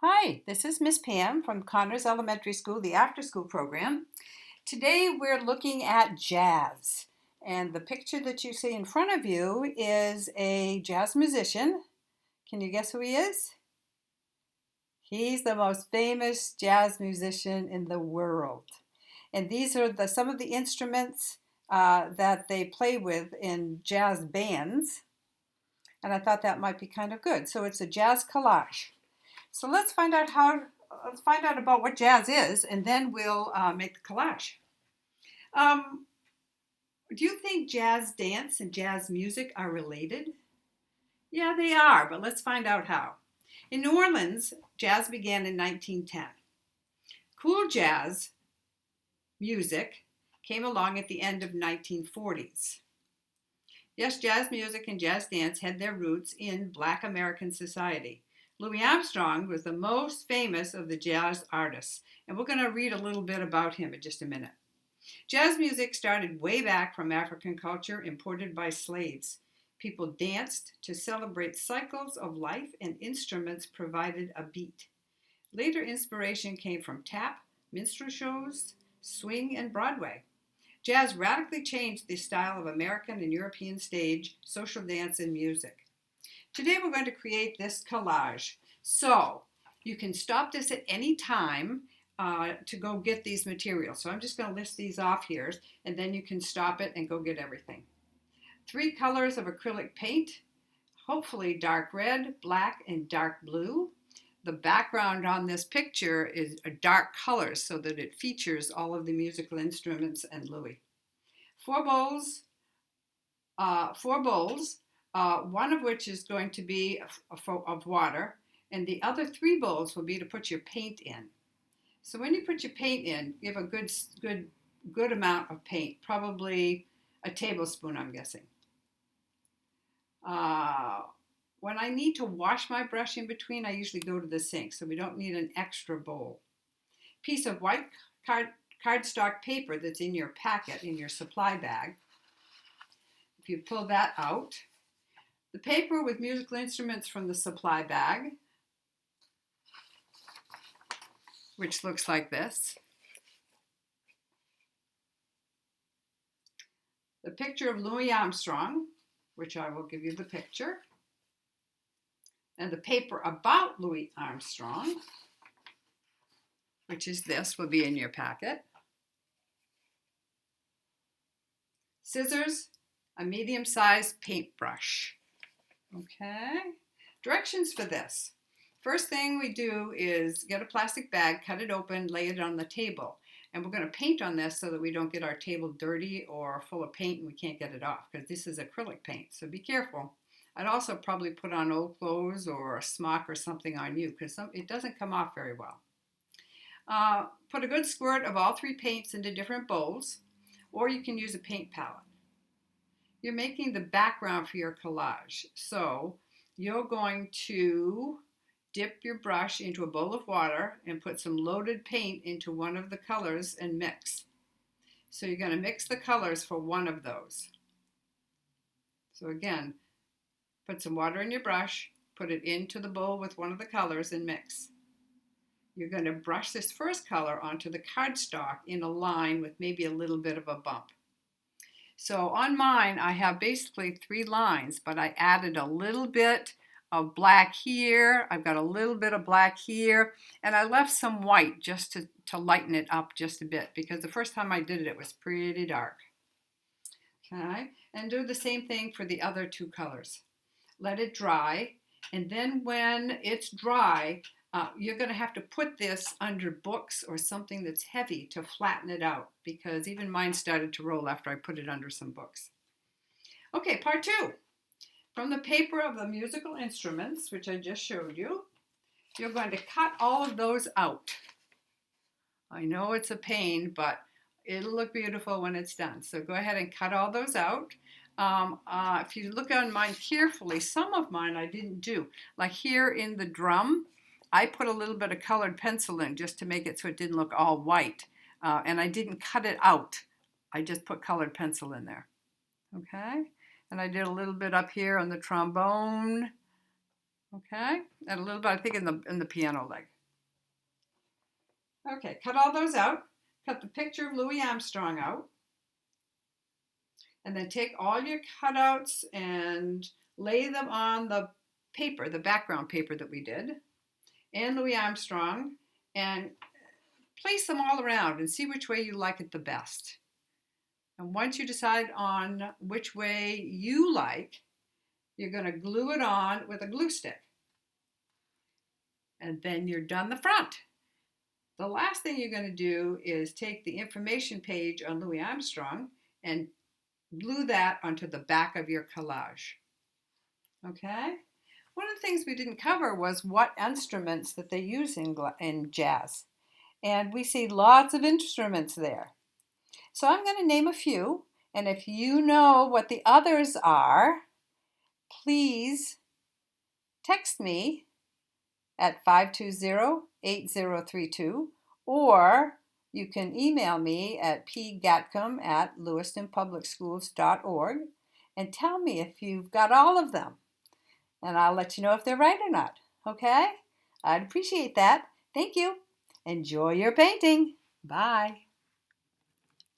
Hi, this is Miss Pam from Connors Elementary School, the Afterschool program. Today we're looking at jazz. And the picture that you see in front of you is a jazz musician. Can you guess who he is? He's the most famous jazz musician in the world. And these are some of the instruments that they play with in jazz bands. And I thought that might be kind of good. So it's a jazz collage. So let's find out about what jazz is, and then we'll make the collage. Um, do you think jazz dance and jazz music are related? Yeah, they are, but let's find out how. In New Orleans, jazz began in 1910. Cool jazz music came along at the end of 1940s. Yes, jazz music and jazz dance had their roots in Black American society. Louis Armstrong was the most famous of the jazz artists, and we're going to read a little bit about him in just a minute. Jazz music started way back from African culture imported by slaves. People danced to celebrate cycles of life, and instruments provided a beat. Later inspiration came from tap, minstrel shows, swing, and Broadway. Jazz radically changed the style of American and European stage, social dance, and music. Today we're going to create this collage. So you can stop this at any time to go get these materials. So I'm just going to list these off here, and then you can stop it and go get everything. 3 colors of acrylic paint, hopefully dark red, black, and dark blue. The background on this picture is a dark color so that it features all of the musical instruments and Louis. 4 bowls, one of which is going to be of water, and the other 3 bowls will be to put your paint in. So when you put your paint in, give a good amount of paint, probably a tablespoon, I'm guessing. When I need to wash my brush in between, I usually go to the sink, so we don't need an extra bowl. Piece of white cardstock paper that's in your packet, in your supply bag. If you pull that out, the paper with musical instruments from the supply bag, which looks like this. The picture of Louis Armstrong, which I will give you the picture. And the paper about Louis Armstrong, which is this, will be in your packet. Scissors, a medium-sized paintbrush. Okay, directions for this. First thing we do is get a plastic bag, cut it open, lay it on the table. And we're going to paint on this so that we don't get our table dirty or full of paint and we can't get it off, because this is acrylic paint, so be careful. I'd also probably put on old clothes or a smock or something on you, because it doesn't come off very well. Put a good squirt of all 3 paints into different bowls, or you can use a paint palette. You're making the background for your collage, so you're going to dip your brush into a bowl of water and put some loaded paint into one of the colors and mix. So you're going to mix the colors for one of those. So again, put some water in your brush, put it into the bowl with one of the colors and mix. You're going to brush this first color onto the cardstock in a line with maybe a little bit of a bump. So on mine, I have basically 3 lines, but I added a little bit of black here. I've got a little bit of black here, and I left some white just to lighten it up just a bit, because the first time I did it, it was pretty dark. Okay, and do the same thing for the other 2 colors. Let it dry, and then when it's dry, you're going to have to put this under books or something that's heavy to flatten it out, because even mine started to roll after I put it under some books. Okay, part 2. From the paper of the musical instruments, which I just showed you, you're going to cut all of those out. I know it's a pain, but it'll look beautiful when it's done. So go ahead and cut all those out. If you look on mine carefully, some of mine I didn't do. Like here in the drum, I put a little bit of colored pencil in just to make it so it didn't look all white. And I didn't cut it out. I just put colored pencil in there. Okay? And I did a little bit up here on the trombone. Okay, and a little bit, I think, in the piano leg. Okay, cut all those out. Cut the picture of Louis Armstrong out. And then take all your cutouts and lay them on the paper, the background paper that we did, and Louis Armstrong, and place them all around and see which way you like it the best. And once you decide on which way you like, you're going to glue it on with a glue stick. And then you're done the front. The last thing you're going to do is take the information page on Louis Armstrong and glue that onto the back of your collage. Okay? One of the things we didn't cover was what instruments that they use in jazz. And we see lots of instruments there. So I'm going to name a few, and if you know what the others are, please text me at 520-8032, or you can email me at pgatcomb@lewistonpublicschools.org and tell me if you've got all of them, and I'll let you know if they're right or not. Okay? I'd appreciate that. Thank you. Enjoy your painting. Bye.